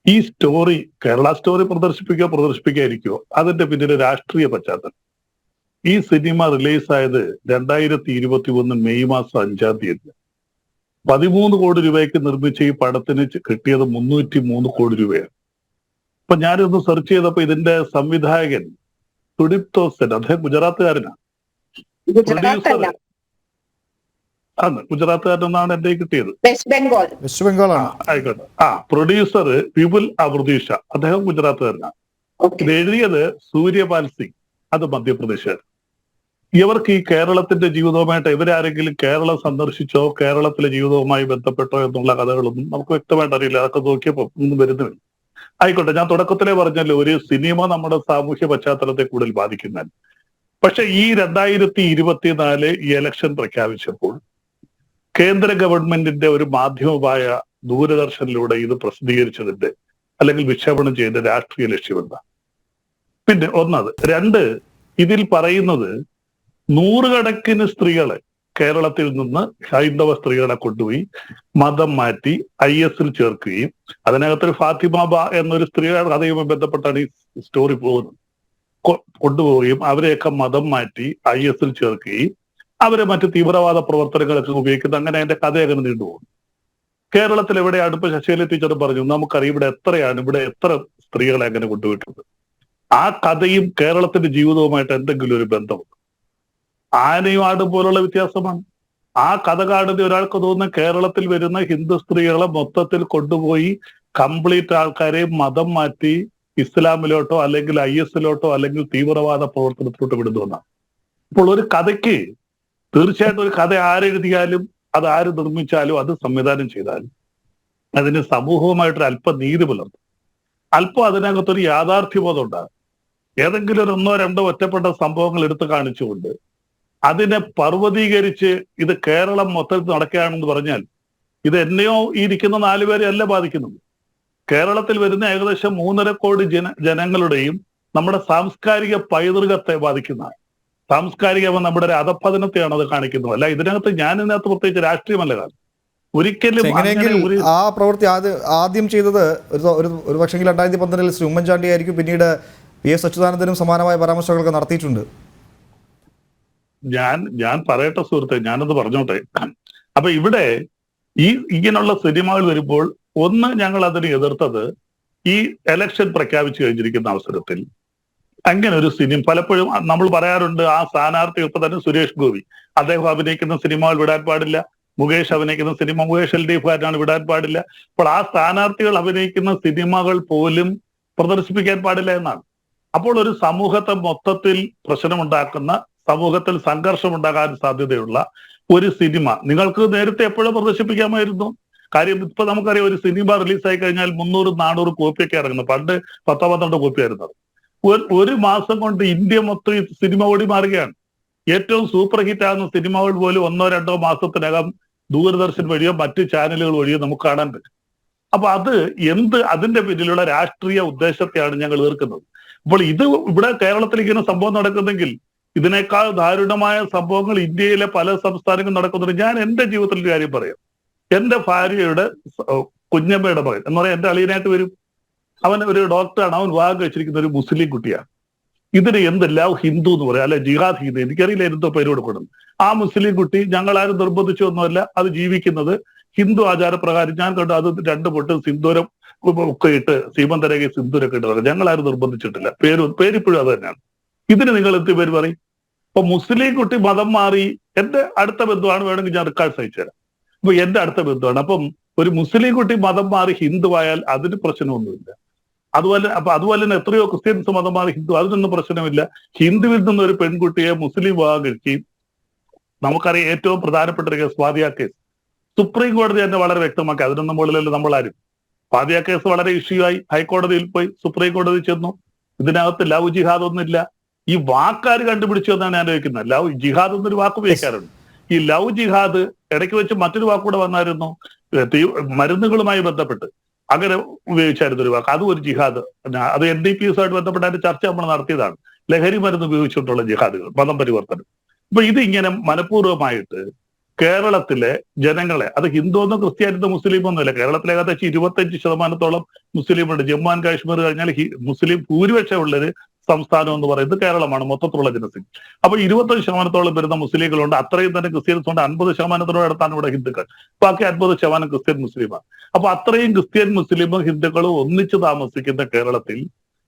ഈ സ്റ്റോറി, കേരള സ്റ്റോറി പ്രദർശിപ്പിക്കാതിരിക്കുമോ, അതിന്റെ പിന്നിൽ രാഷ്ട്രീയ പശ്ചാത്തലം. ഈ സിനിമ റിലീസായത് 2021 മെയ് മാസം 5-ാം തീയതി. 13 കോടി രൂപയ്ക്ക് നിർമ്മിച്ച ഈ പടത്തിന് കിട്ടിയത് 303 കോടി രൂപയാണ്. അപ്പൊ ഞാനൊന്ന് സെർച്ച് ചെയ്തപ്പോ ഇതിന്റെ സംവിധായകൻ സുദീപ് തോസൻ, അദ്ദേഹം ഗുജറാത്തുകാരനാണ്. ഗുജറാത്തുകാരനെന്നാണ് എന്റെ കിട്ടിയത്. വെസ്റ്റ് ബംഗാളാണ്. ആയിക്കോട്ടെ. പ്രൊഡ്യൂസർ വിപുൽ അമൃതീഷ, അദ്ദേഹം ഗുജറാത്തുകാരനാണ്. ഇത് എഴുതിയത് സൂര്യപാൽ സിംഗ്, അത് മധ്യപ്രദേശുകാരൻ. ഇവർക്ക് ഈ കേരളത്തിന്റെ ജീവിതവുമായിട്ട് ഇവരാരെങ്കിലും കേരളം സന്ദർശിച്ചോ കേരളത്തിലെ ജീവിതവുമായി ബന്ധപ്പെട്ടോ എന്നുള്ള കഥകളൊന്നും നമുക്ക് വ്യക്തമായിട്ട് അറിയില്ല. അതൊക്കെ നോക്കിയപ്പോ ഒന്നും വരുന്നില്ല. ആയിക്കോട്ടെ, ഞാൻ തുടക്കത്തിലേ പറഞ്ഞല്ലോ, ഒരു സിനിമ നമ്മുടെ സാമൂഹ്യ പശ്ചാത്തലത്തെ കൂടുതൽ ബാധിക്കുന്നതാണ്. പക്ഷെ ഈ 2024 ഈ ഇലക്ഷൻ പ്രഖ്യാപിച്ചപ്പോൾ കേന്ദ്ര ഗവൺമെന്റിന്റെ ഒരു മാധ്യമമായ ദൂരദർശനിലൂടെ ഇത് പ്രസിദ്ധീകരിച്ചതിന്റെ അല്ലെങ്കിൽ വിക്ഷേപണം ചെയ്ത രാഷ്ട്രീയ ലക്ഷ്യമെന്താ? പിന്നെ ഒന്നത്. 2, ഇതിൽ പറയുന്നത് നൂറുകണക്കിന് സ്ത്രീകളെ കേരളത്തിൽ നിന്ന് ഹൈന്ദവ സ്ത്രീകളെ കൊണ്ടുപോയി മതം മാറ്റി IS ചേർക്കുകയും അതിനകത്തൊരു ഫാത്തിമ ബ എന്നൊരു സ്ത്രീയുടെ കഥയുമായി ബന്ധപ്പെട്ടാണ് ഈ സ്റ്റോറി പോകുന്നത്. കൊണ്ടുപോവുകയും അവരെയൊക്കെ മതം മാറ്റി IS ചേർക്കുകയും അവരെ മറ്റ് തീവ്രവാദ പ്രവർത്തനങ്ങളൊക്കെ ഉപയോഗിക്കുന്നത്, അങ്ങനെ അതിന്റെ കഥ അങ്ങനെ നീണ്ടുപോകും. കേരളത്തിൽ എവിടെയാണ് ഇപ്പൊ ശശികല ടീച്ചർ പറഞ്ഞു, നമുക്കറിയാം ഇവിടെ എത്ര സ്ത്രീകളെ അങ്ങനെ കൊണ്ടുപോയിട്ടുണ്ട്. ആ കഥയും കേരളത്തിന്റെ ജീവിതവുമായിട്ട് എന്തെങ്കിലും ഒരു ബന്ധമുണ്ട്? ആനയും ആടും പോലുള്ള വ്യത്യാസമാണ്. ആ കഥ കാണുന്ന ഒരാൾക്ക് തോന്നുന്ന കേരളത്തിൽ വരുന്ന ഹിന്ദു സ്ത്രീകളെ മൊത്തത്തിൽ കൊണ്ടുപോയി കംപ്ലീറ്റ് ആൾക്കാരെ മതം മാറ്റി ഇസ്ലാമിലോട്ടോ അല്ലെങ്കിൽ IS-ലോട്ടോ അല്ലെങ്കിൽ തീവ്രവാദ പ്രവർത്തനത്തിലോട്ടോ വിടുന്നതാണ്. അപ്പോൾ ഒരു കഥയ്ക്ക് തീർച്ചയായിട്ടും ഒരു കഥ ആരെഴുതിയാലും അത് ആര് നിർമ്മിച്ചാലും അത് സംവിധാനം ചെയ്താലും അതിന് സമൂഹവുമായിട്ടൊരു അല്പം നീതി പുലർത്തും, അല്പം അതിനകത്തൊരു യാഥാർത്ഥ്യബോധം ഉണ്ടാകും. ഏതെങ്കിലും ഒരു 1-2 ഒറ്റപ്പെട്ട സംഭവങ്ങൾ എടുത്തു കാണിച്ചുകൊണ്ട് അതിനെ പർവ്വതീകരിച്ച് ഇത് കേരളം മൊത്തത്തിൽ നടക്കുകയാണെന്ന് പറഞ്ഞാൽ ഇത് എന്നെയോ ഈ ഇരിക്കുന്ന 4 പേരെ അല്ല ബാധിക്കുന്നത്. കേരളത്തിൽ വരുന്ന ഏകദേശം 3.5 കോടി ജനങ്ങളുടെയും നമ്മുടെ സാംസ്കാരിക പൈതൃകത്തെ ബാധിക്കുന്നതാണ്. സാംസ്കാരികമായി നമ്മുടെ ഒരു അധപ്പതനത്തെയാണ് അത് കാണിക്കുന്നത്. അല്ല ഇതിനകത്ത് പ്രത്യേകിച്ച് രാഷ്ട്രീയമല്ല കാണും. ഒരിക്കലും ആ പ്രവൃത്തി ആദ്യം ചെയ്തത് ഒരു പക്ഷെങ്കിൽ 2012 ശ്രീ ഉമ്മൻചാണ്ടി ആയിരിക്കും. പിന്നീട് PS അച്യുതാനന്ദനും സമാനമായ പരാമർശങ്ങളൊക്കെ നടത്തിയിട്ടുണ്ട്. ഞാൻ പറയട്ടെ സുഹൃത്തെ, ഞാനത് പറഞ്ഞോട്ടെ. അപ്പൊ ഇവിടെ ഇങ്ങനെയുള്ള സിനിമകൾ വരുമ്പോൾ ഒന്ന് ഞങ്ങൾ അതിനെ എതിർത്തത് ഈ എലക്ഷൻ പ്രഖ്യാപിച്ചു കഴിഞ്ഞിരിക്കുന്ന അവസരത്തിൽ അങ്ങനെ ഒരു സിനിമ പലപ്പോഴും നമ്മൾ പറയാറുണ്ട്. ആ സ്ഥാനാർത്ഥി ഇപ്പൊ തന്നെ സുരേഷ് ഗോപി, അദ്ദേഹം അഭിനയിക്കുന്ന സിനിമകൾ വിടാൻ പാടില്ല. മുകേഷ് അഭിനയിക്കുന്ന സിനിമ, മുകേഷ് LDF-കാരനാണ്, വിടാൻ പാടില്ല. അപ്പോൾ ആ സ്ഥാനാർത്ഥികൾ അഭിനയിക്കുന്ന സിനിമകൾ പോലും പ്രദർശിപ്പിക്കാൻ പാടില്ല എന്നാണ്. അപ്പോൾ ഒരു സമൂഹത്തെ മൊത്തത്തിൽ പ്രശ്നമുണ്ടാക്കുന്ന, സമൂഹത്തിൽ സംഘർഷമുണ്ടാകാൻ സാധ്യതയുള്ള ഒരു സിനിമ നിങ്ങൾക്ക് നേരത്തെ എപ്പോഴും പ്രദർശിപ്പിക്കാമായിരുന്നു. കാര്യം ഇപ്പൊ നമുക്കറിയാം, ഒരു സിനിമ റിലീസായി കഴിഞ്ഞാൽ 300-400 കോപ്പിയൊക്കെ ഇറങ്ങുന്നു. പണ്ട് 10-12 കോപ്പി ആയിരുന്നത്. ഒരു മാസം കൊണ്ട് ഇന്ത്യ മൊത്തം ഈ സിനിമ ഓടി മാറുകയാണ്. ഏറ്റവും സൂപ്പർ ഹിറ്റ് ആകുന്ന സിനിമകൾ പോലും 1-2 മാസത്തിനകം ദൂരദർശൻ വഴിയോ മറ്റ് ചാനലുകൾ വഴിയോ നമുക്ക് കാണാൻ പറ്റും. അപ്പൊ അതിന്റെ പിന്നിലുള്ള രാഷ്ട്രീയ ഉദ്ദേശത്തെയാണ് ഞങ്ങൾ എതിർക്കുന്നത്. അപ്പോൾ ഇവിടെ കേരളത്തിൽ ഇങ്ങനെ സംഭവം നടക്കുന്നെങ്കിൽ ഇതിനേക്കാൾ ദാരുണമായ സംഭവങ്ങൾ ഇന്ത്യയിലെ പല സംസ്ഥാനങ്ങളും നടക്കുന്നുണ്ട്. ഞാൻ എന്റെ ജീവിതത്തിൽ ഒരു കാര്യം പറയാം. എന്റെ ഭാര്യയുടെ കുഞ്ഞമ്മയുടെ മകൻ എന്ന് പറയാൻ എന്റെ അളിയനായിട്ട് വരും. അവൻ ഒരു ഡോക്ടറാണ്. അവൻ വിവാഹം കഴിച്ചിരിക്കുന്ന ഒരു മുസ്ലിം കുട്ടിയാണ്. ഇതിന് എന്തെല്ലാം ഹിന്ദു എന്ന് പറയാം, അല്ലെ ജിഹാദ് ഹിന്ദു, എനിക്കറിയില്ല എന്തോ പേര് കൊടുക്കണം. ആ മുസ്ലിം കുട്ടി ഞങ്ങളാരും നിർബന്ധിച്ചൊന്നുമല്ല, അത് ജീവിക്കുന്നത് ഹിന്ദു ആചാരപ്രകാരം. ഞാൻ കണ്ടു അത് 2 പൊട്ട് സിന്ദൂരം ഒക്കെ ഇട്ട് സീമന്തരകെ സിന്ദൂരൊക്കെ ഇട്ട് ഞങ്ങളാരും നിർബന്ധിച്ചിട്ടില്ല. പേരിപ്പോഴും അത് തന്നെയാണ്. ഇതിന് നിങ്ങൾ എന്ത് പേര് പറയും? അപ്പൊ മുസ്ലിം കുട്ടി മതം മാറി, എന്റെ അടുത്ത ബന്ധുവാണ്, വേണമെങ്കിൽ ഞാൻ റെക്കോർഡ് അയച്ചു തരാം. അപ്പൊ എന്റെ അടുത്ത ബന്ധുവാണ്. അപ്പം ഒരു മുസ്ലിം കുട്ടി മതം മാറി ഹിന്ദുവായാൽ അതിന് പ്രശ്നമൊന്നുമില്ല. അതുപോലെ തന്നെ എത്രയോ ക്രിസ്ത്യൻസ് മതം മാറി ഹിന്ദു, അതിനൊന്നും പ്രശ്നമില്ല. ഹിന്ദുവിൽ നിന്ന് ഒരു പെൺകുട്ടിയെ മുസ്ലിം വിവാഹം കഴിക്കുകയും, നമുക്കറിയാം ഏറ്റവും പ്രധാനപ്പെട്ട ഒരു കേസ് ഫാദിയ കേസ്. സുപ്രീം കോടതി തന്നെ വളരെ വ്യക്തമാക്കി. അതിനൊന്നും മുകളിലല്ല നമ്മളാരും. ഫാദിയ കേസ് വളരെ ഇഷ്യൂ ആയി, ഹൈക്കോടതിയിൽ പോയി, സുപ്രീം കോടതി ചെന്നു. ഇതിനകത്ത് ലവ് ജിഹാദ് ഒന്നുമില്ല. ഈ വാക്കാര് കണ്ടുപിടിച്ചു എന്നാണ് ഞാൻ ചോദിക്കുന്നത്. ലവ് ജിഹാദ് എന്നൊരു വാക്ക് ഉപയോഗിക്കാറുണ്ട്. ഈ ലവ് ജിഹാദ് ഇടയ്ക്ക് വെച്ച് മറ്റൊരു വാക്കൂടെ വന്നായിരുന്നു, മരുന്നുകളുമായി ബന്ധപ്പെട്ട് അങ്ങനെ ഉപയോഗിച്ചായിരുന്നു ഒരു വാക്ക്. അതും ഒരു ജിഹാദ്. അത് NDPS-ആയിട്ട് ബന്ധപ്പെട്ട അതിന്റെ ചർച്ച നമ്മൾ നടത്തിയതാണ്. ലഹരി മരുന്ന് ഉപയോഗിച്ചുകൊണ്ടുള്ള ജിഹാദുകൾ, മതം പരിവർത്തനം. അപ്പൊ ഇതിങ്ങനെ മനഃപൂർവ്വമായിട്ട് കേരളത്തിലെ ജനങ്ങളെ, അത് ഹിന്ദുവെന്നോ ക്രിസ്ത്യാനിന്നോ മുസ്ലിമൊന്നുമില്ല, കേരളത്തിലെ ഏകദേശം 25% മുസ്ലിമുണ്ട്. ജമ്മു ആൻഡ് കാശ്മീർ കഴിഞ്ഞാൽ മുസ്ലിം ഭൂരിപക്ഷമുള്ളൊരു സംസ്ഥാനം എന്ന് പറയുന്നത് കേരളമാണ് മൊത്തത്തിലുള്ള ജനസംഖ്യ. അപ്പൊ 25% വരുന്ന മുസ്ലിങ്ങളുണ്ട്. അത്രയും തന്നെ ക്രിസ്ത്യൻസ് ഉണ്ട്. 50% അടുത്താണ് ഇവിടെ ഹിന്ദുക്കൾ. ബാക്കി 50% ക്രിസ്ത്യൻ മുസ്ലിമാണ്. അപ്പൊ അത്രയും ക്രിസ്ത്യൻ മുസ്ലിമും ഹിന്ദുക്കളും ഒന്നിച്ച് താമസിക്കുന്ന കേരളത്തിൽ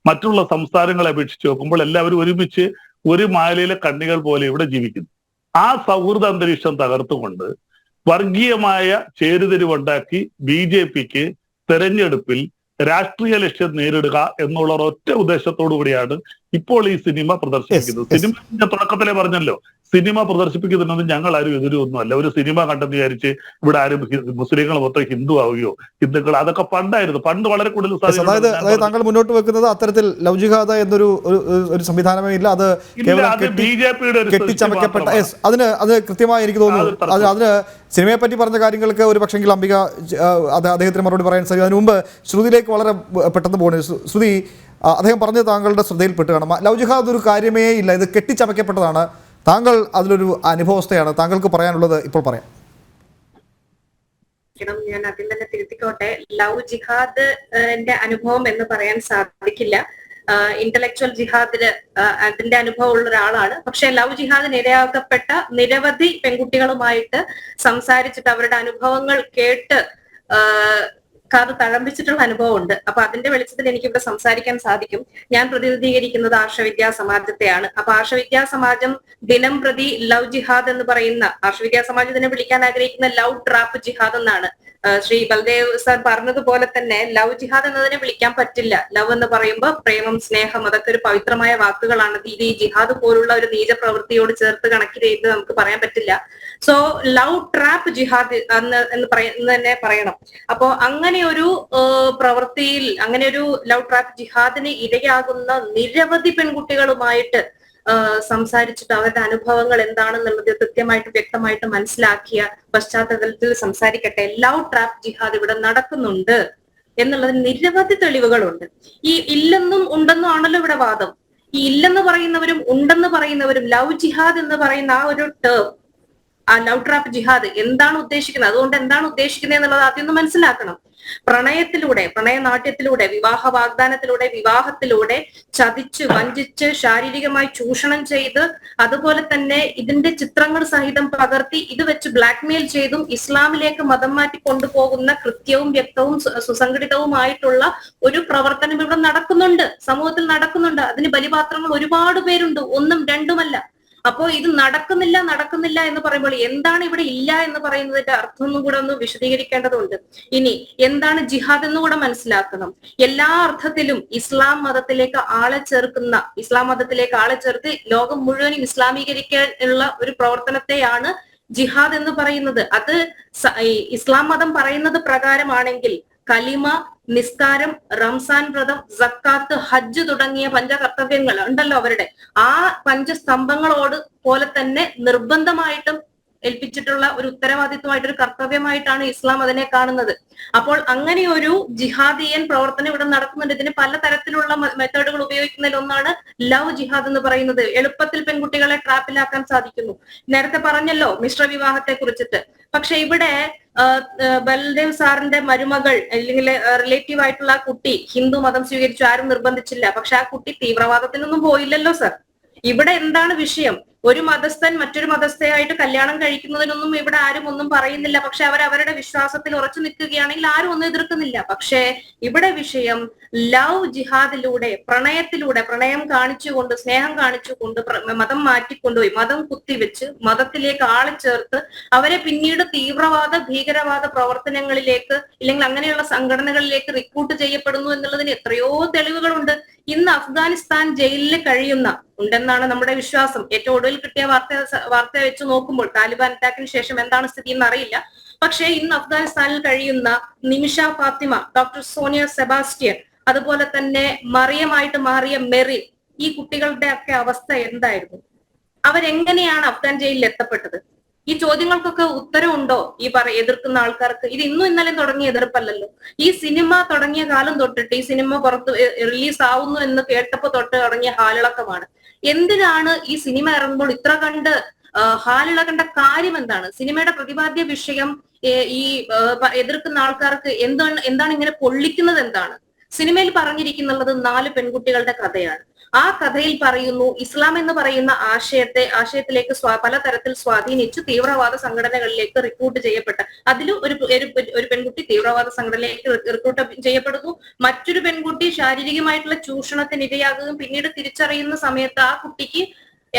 മറ്റുള്ള സംസ്ഥാനങ്ങളെ അപേക്ഷിച്ച് നോക്കുമ്പോൾ എല്ലാവരും ഒരുമിച്ച് ഒരു മാലയിലെ കണ്ണികൾ പോലെ ഇവിടെ ജീവിക്കുന്നു. ആ സൗഹൃദ അന്തരീക്ഷം തകർത്തുകൊണ്ട് വർഗീയമായ ചേരുതിരിവുണ്ടാക്കി BJPക്ക് തെരഞ്ഞെടുപ്പിൽ രാഷ്ട്രീയ ലക്ഷ്യം നേരിടുക എന്നുള്ള ഒറ്റ ഉദ്ദേശത്തോടു കൂടിയാണ് ഇപ്പോൾ ഈ സിനിമ പ്രദർശിപ്പിക്കുന്നത്. സിനിമ തുടക്കത്തിലെ പറഞ്ഞല്ലോ, സിനിമ പ്രദർശിപ്പിക്കുന്നതിനൊന്നും ഞങ്ങൾ ആരും എതിരൊന്നുമല്ല. ഒരു സിനിമ കണ്ടെന്ന് വിചാരിച്ച് ഇവിടെ ആരും മുസ്ലിങ്ങൾ മൊത്തം ഹിന്ദു ആവുകയോ ഹിന്ദുക്കൾ, അതൊക്കെ പണ്ടായിരുന്നു. പണ്ട് വളരെ കൂടുതൽ അതായത് താങ്കൾ മുന്നോട്ട് വെക്കുന്നത് അത്തരത്തിൽ ലവ് ജിഹാദ് എന്നൊരു ഒരു സംവിധാനമേ ഇല്ല. അത് BJPയുടെ കെട്ടിച്ചമയ്ക്കപ്പെട്ട അത് കൃത്യമായി എനിക്ക് തോന്നുന്നു. അതിന് സിനിമയെ പറ്റി പറഞ്ഞ കാര്യങ്ങൾക്ക് ഒരു പക്ഷെങ്കിൽ അംബിക അദ്ദേഹത്തിന് മറുപടി പറയാൻ സാധിക്കും. അതിനു മുമ്പ് ശ്രുതിയിലേക്ക് വളരെ പെട്ടെന്ന് പോകുന്നത്. ശ്രുതി, അദ്ദേഹം പറഞ്ഞത് താങ്കളുടെ ശ്രദ്ധയിൽപ്പെട്ട് കാണാം. ലവ് ജിഹാദ് ഒരു കാര്യമേ ഇല്ല, ഇത് കെട്ടിച്ചമയ്ക്കപ്പെട്ടതാണ്. താങ്കൾ അതിലൊരു അനുഭവസ്ഥയാണ്. താങ്കൾക്ക് പറയാനുള്ളത് ഇപ്പോൾ പറയാം. ഞാൻ ആദ്യം തന്നെ തിരുത്തിക്കോട്ടെ. ലവ് ജിഹാദ് എന്റെ അനുഭവം എന്ന് പറയാൻ സാധിക്കില്ല. ഇന്റലക്ച്വൽ ജിഹാദിന് അതിന്റെ അനുഭവം ഉള്ള ഒരാളാണ്. പക്ഷെ ലവ് ജിഹാദിന് ഇരയാക്കപ്പെട്ട നിരവധി പെൺകുട്ടികളുമായിട്ട് സംസാരിച്ചിട്ട് അവരുടെ അനുഭവങ്ങൾ കേട്ട് കാത് തഴമ്പിച്ചിട്ടുള്ള അനുഭവം ഉണ്ട്. അപ്പൊ അതിന്റെ വെളിച്ചത്തിൽ എനിക്ക് ഇവിടെ സംസാരിക്കാൻ സാധിക്കും. ഞാൻ പ്രതിനിധീകരിക്കുന്നത് ആർഷവിദ്യാ സമാജത്തെയാണ്. അപ്പൊ ആർഷവിദ്യാ സമാജം ദിനം പ്രതി ലവ് ജിഹാദ് എന്ന് പറയുന്ന, ആർഷവിദ്യാ സമാജം ഇതിനെ വിളിക്കാൻ ആഗ്രഹിക്കുന്ന ലവ് ട്രാപ്പ് ജിഹാദ് എന്നാണ്. ശ്രീ ബൽദേവ് സർ പറഞ്ഞതുപോലെ തന്നെ ലവ് ജിഹാദ് എന്നതിനെ വിളിക്കാൻ പറ്റില്ല. ലവ് എന്ന് പറയുമ്പോൾ പ്രേമം, സ്നേഹം, അതൊക്കെ ഒരു പവിത്രമായ വാക്കുകളാണ്. ഇത് ഈ ജിഹാദ് പോലുള്ള ഒരു നീച പ്രവൃത്തിയോട് ചേർത്ത് കണക്ട് ചെയ്ത് നമുക്ക് പറയാൻ പറ്റില്ല. സോ ലവ് ട്രാപ്പ് ജിഹാദ് എന്ന് തന്നെ പറയണം. അപ്പോ അങ്ങനെ ഒരു പ്രവൃത്തിയിൽ, അങ്ങനെ ഒരു ലവ് ട്രാപ്പ് ജിഹാദിന് ഇരയാകുന്ന നിരവധി പെൺകുട്ടികളുമായിട്ട് സംസാരിച്ചിട്ട് അവരുടെ അനുഭവങ്ങൾ എന്താണെന്നുള്ളത് കൃത്യമായിട്ട് വ്യക്തമായിട്ട് മനസ്സിലാക്കിയ പശ്ചാത്തലത്തിൽ സംസാരിക്കട്ടെ. ലവ് ട്രാപ്പ് ജിഹാദ് ഇവിടെ നടക്കുന്നുണ്ട് എന്നുള്ളതിന് നിരവധി തെളിവുകളുണ്ട്. ഈ ഇല്ലെന്നും ഉണ്ടെന്നും ആണല്ലോ ഇവിടെ വാദം. ഈ ഇല്ലെന്ന് പറയുന്നവരും ഉണ്ടെന്ന് പറയുന്നവരും ലവ് ജിഹാദ് എന്ന് പറയുന്ന ആ ഒരു ടേം, ആ ലവ് ട്രാപ്പ് ജിഹാദ് എന്താണ് ഉദ്ദേശിക്കുന്നത്, അതുകൊണ്ട് എന്താണ് ഉദ്ദേശിക്കുന്നത് എന്നുള്ളത് ആദ്യം ഒന്ന് മനസ്സിലാക്കണം. പ്രണയത്തിലൂടെ, പ്രണയനാട്യത്തിലൂടെ, വിവാഹ വാഗ്ദാനത്തിലൂടെ, വിവാഹത്തിലൂടെ ചതിച്ച്, വഞ്ചിച്ച്, ശാരീരികമായി ചൂഷണം ചെയ്ത്, അതുപോലെ തന്നെ ഇതിന്റെ ചിത്രങ്ങൾ സഹിതം പകർത്തി ഇത് വെച്ച് ബ്ലാക്ക്മെയിൽ ചെയ്തും ഇസ്ലാമിലേക്ക് മതം മാറ്റി കൊണ്ടുപോകുന്ന കൃത്യവും വ്യക്തവും സുസംഘടിതവുമായിട്ടുള്ള ഒരു പ്രവർത്തനം ഇവിടെ നടക്കുന്നുണ്ട്, സമൂഹത്തിൽ നടക്കുന്നുണ്ട്. അതിന് ബലിപാത്രങ്ങൾ ഒരുപാട് പേരുണ്ട്, ഒന്നും രണ്ടുമല്ല. അപ്പോ ഇത് നടക്കുന്നില്ല എന്ന് പറയുമ്പോൾ എന്താണ് ഇവിടെ ഇല്ല എന്ന് പറയുന്നതിന്റെ അർത്ഥം ഒന്നും കൂടെ ഒന്ന് വിശദീകരിക്കേണ്ടതുണ്ട്. ഇനി എന്താണ് ജിഹാദ് എന്ന് കൂടെ മനസ്സിലാക്കണം. എല്ലാ അർത്ഥത്തിലും ഇസ്ലാം മതത്തിലേക്ക് ആളെ ചേർത്ത് ലോകം മുഴുവനും ഇസ്ലാമീകരിക്കാനുള്ള ഒരു പ്രവർത്തനത്തെയാണ് ജിഹാദ് എന്ന് പറയുന്നത്. അത് ഇസ്ലാം മതം പറയുന്നത് പ്രകാരമാണെങ്കിൽ കലിമ, നിസ്കാരം, റംസാൻ വ്രതം, സക്കാത്ത്, ഹജ്ജ് തുടങ്ങിയ പഞ്ചകർത്തവ്യങ്ങൾ ഉണ്ടല്ലോ അവരുടെ, ആ പഞ്ചസ്തംഭങ്ങളോട് പോലെ തന്നെ നിർബന്ധമായിട്ടും ഏൽപ്പിച്ചിട്ടുള്ള ഒരു ഉത്തരവാദിത്വമായിട്ടൊരു കർത്തവ്യമായിട്ടാണ് ഇസ്ലാം അതിനെ കാണുന്നത്. അപ്പോൾ അങ്ങനെ ഒരു ജിഹാദിയൻ പ്രവർത്തനം ഇവിടെ നടക്കുന്നുണ്ട്. ഇതിന് പല തരത്തിലുള്ള മെത്തേഡുകൾ ഉപയോഗിക്കുന്നതിൽ ഒന്നാണ് ലവ് ജിഹാദ് എന്ന് പറയുന്നത്. എളുപ്പത്തിൽ പെൺകുട്ടികളെ ട്രാപ്പിലാക്കാൻ സാധിക്കുന്നു. നേരത്തെ പറഞ്ഞല്ലോ മിശ്ര വിവാഹത്തെ കുറിച്ചിട്ട്. പക്ഷെ ഇവിടെ ബൽദേവ് സാറിന്റെ മരുമകൾ അല്ലെങ്കിൽ റിലേറ്റീവ് ആയിട്ടുള്ള ആ കുട്ടി ഹിന്ദു മതം സ്വീകരിച്ചു, ആരും നിർബന്ധിച്ചില്ല. പക്ഷെ ആ കുട്ടി തീവ്രവാദത്തിനൊന്നും പോയില്ലല്ലോ സർ. ഇവിടെ എന്താണ് വിഷയം? ഒരു മതസ്ഥൻ മറ്റൊരു മതസ്ഥയായിട്ട് കല്യാണം കഴിക്കുന്നതിനൊന്നും ഇവിടെ ആരും ഒന്നും പറയുന്നില്ല. പക്ഷെ അവരവരുടെ വിശ്വാസത്തിൽ ഉറച്ചു നിൽക്കുകയാണെങ്കിൽ ആരും ഒന്നും എതിർക്കുന്നില്ല. പക്ഷേ ഇവിടെ വിഷയം ലവ് ജിഹാദിലൂടെ, പ്രണയം കാണിച്ചുകൊണ്ട്, സ്നേഹം കാണിച്ചുകൊണ്ട് മതം മാറ്റിക്കൊണ്ടുപോയി, മതം കുത്തിവെച്ച് മതത്തിലേക്ക് ആളെ ചേർത്ത് അവരെ പിന്നീട് തീവ്രവാദ ഭീകരവാദ പ്രവർത്തനങ്ങളിലേക്ക് ഇല്ലെങ്കിൽ അങ്ങനെയുള്ള സംഘടനകളിലേക്ക് റിക്രൂട്ട് ചെയ്യപ്പെടുന്നു എന്നുള്ളതിന് എത്രയോ തെളിവുകളുണ്ട്. ഇന്ന് അഫ്ഗാനിസ്ഥാൻ ജയിലിൽ കഴിയുന്ന ഉണ്ടെന്നാണ് നമ്മുടെ വിശ്വാസം. ഏറ്റവും ഒടുവിൽ കിട്ടിയ വാർത്ത വെച്ച് നോക്കുമ്പോൾ താലിബാൻ അറ്റാക്കിന് ശേഷം എന്താണ് സ്ഥിതി എന്ന് അറിയില്ല. പക്ഷേ ഇന്ന് അഫ്ഗാനിസ്ഥാനിൽ കഴിയുന്ന നിമിഷ ഫാത്തിമ, ഡോക്ടർ സോണിയ സെബാസ്റ്റ്യൻ, അതുപോലെ തന്നെ മറിയമായിട്ട് മാറിയ മെറി, ഈ കുട്ടികളുടെ ഒക്കെ അവസ്ഥ എന്തായിരുന്നു? അവരെങ്ങനെയാണ് അഫ്ഗാൻ ജയിലിൽ എത്തപ്പെട്ടത്? ഈ ചോദ്യങ്ങൾക്കൊക്കെ ഉത്തരവുണ്ടോ ഈ എതിർക്കുന്ന ആൾക്കാർക്ക്? ഇത് ഇന്നും ഇന്നലെ തുടങ്ങിയ എതിർപ്പല്ലല്ലോ. ഈ സിനിമ തുടങ്ങിയ കാലം തൊട്ടിട്ട്, ഈ സിനിമ പുറത്ത് റിലീസ് ആവുന്നു എന്ന് കേട്ടപ്പോ തൊട്ട് തുടങ്ങിയ ഹാലിളക്കമാണ്. എന്തിനാണ് ഈ സിനിമ ഇറങ്ങുമ്പോൾ ഇത്ര കണ്ട് ഹാലിളകേണ്ട കാര്യം എന്താണ്? സിനിമയുടെ പ്രതിപാദ്യ വിഷയം ഈ എതിർക്കുന്ന ആൾക്കാർക്ക് എന്താണ് ഇങ്ങനെ പൊള്ളിക്കുന്നത് എന്താണ്? സിനിമയിൽ പറഞ്ഞിരിക്കുന്നുള്ളത് 4 പെൺകുട്ടികളുടെ കഥയാണ്. ആ കഥയിൽ പറയുന്നു ഇസ്ലാം എന്ന് പറയുന്ന ആശയത്തിലേക്ക് പലതരത്തിൽ സ്വാധീനിച്ച് തീവ്രവാദ സംഘടനകളിലേക്ക് റിക്രൂട്ട് ചെയ്യപ്പെട്ട, അതിലും ഒരു പെൺകുട്ടി തീവ്രവാദ സംഘടനയിലേക്ക് റിക്രൂട്ട് ചെയ്യപ്പെടുന്നു. മറ്റൊരു പെൺകുട്ടി ശാരീരികമായിട്ടുള്ള ചൂഷണത്തിന് ഇരയാകുകയും പിന്നീട് തിരിച്ചറിയുന്ന സമയത്ത് ആ കുട്ടിക്ക്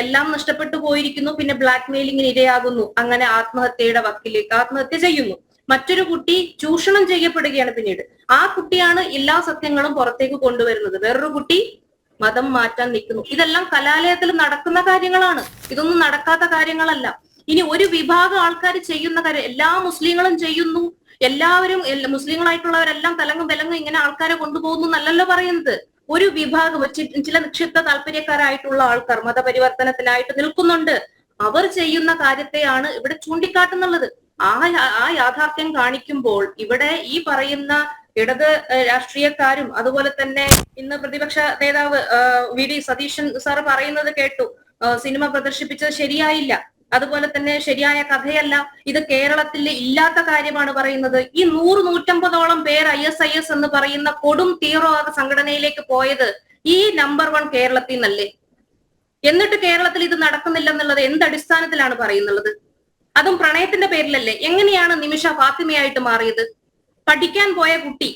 എല്ലാം നഷ്ടപ്പെട്ടു പോയിരിക്കുന്നു. പിന്നെ ബ്ലാക്ക് മെയിലിങ്ങിന് ഇരയാകുന്നു. അങ്ങനെ ആത്മഹത്യയുടെ വക്കിലേക്ക് ആത്മഹത്യ ചെയ്യുന്നു. മറ്റൊരു കുട്ടി ചൂഷണം ചെയ്യപ്പെടുകയാണ്. പിന്നീട് ആ കുട്ടിയാണ് എല്ലാ സത്യങ്ങളും പുറത്തേക്ക് കൊണ്ടുവരുന്നത്. വേറൊരു കുട്ടി മതം മാറ്റാൻ നിൽക്കുന്നു. ഇതെല്ലാം കലാലയത്തിൽ നടക്കുന്ന കാര്യങ്ങളാണ്. ഇതൊന്നും നടക്കാത്ത കാര്യങ്ങളല്ല. ഇനി ഒരു വിഭാഗം ആൾക്കാർ ചെയ്യുന്ന കാര്യം എല്ലാ മുസ്ലിങ്ങളും ചെയ്യുന്നു, എല്ലാവരും മുസ്ലിങ്ങളായിട്ടുള്ളവരെല്ലാം തലങ്ങും വിലങ്ങും ഇങ്ങനെ ആൾക്കാരെ കൊണ്ടുപോകുന്നു എന്നല്ലല്ലോ പറയുന്നത്. ഒരു വിഭാഗം ചില നിക്ഷിപ്ത താല്പര്യക്കാരായിട്ടുള്ള ആൾക്കാർ മതപരിവർത്തനത്തിനായിട്ട് നിൽക്കുന്നുണ്ട്. അവർ ചെയ്യുന്ന കാര്യത്തെയാണ് ഇവിടെ ചൂണ്ടിക്കാട്ടുന്നുള്ളത്. ആ യാഥാർത്ഥ്യം കാണിക്കുമ്പോൾ ഇവിടെ ഈ പറയുന്ന ഇടത് രാഷ്ട്രീയക്കാരും അതുപോലെ തന്നെ ഇന്ന് പ്രതിപക്ഷ നേതാവ് വി ഡി സതീശൻ സാർ പറയുന്നത് കേട്ടു, സിനിമ പ്രദർശിപ്പിച്ചത് ശരിയായില്ല, അതുപോലെ തന്നെ ശരിയായ കഥയല്ല, ഇത് കേരളത്തിൽ ഇല്ലാത്ത കാര്യമാണ് പറയുന്നത്. ഈ 100-150ഓളം പേർ ISIS എന്ന് പറയുന്ന കൊടും തീവ്രവാദ സംഘടനയിലേക്ക് പോയത് ഈ നമ്പർ 1 കേരളത്തിൽ നിന്നല്ലേ? എന്നിട്ട് കേരളത്തിൽ ഇത് നടക്കുന്നില്ല എന്നുള്ളത് എന്ത് അടിസ്ഥാനത്തിലാണ് പറയുന്നത്? അതും പ്രണയത്തിന്റെ പേരിലല്ലേ? എങ്ങനെയാണ് നിമിഷ ഫാത്തിമയായിട്ട് മാറിയത്? പഠിക്കാൻ പോയ കുട്ടി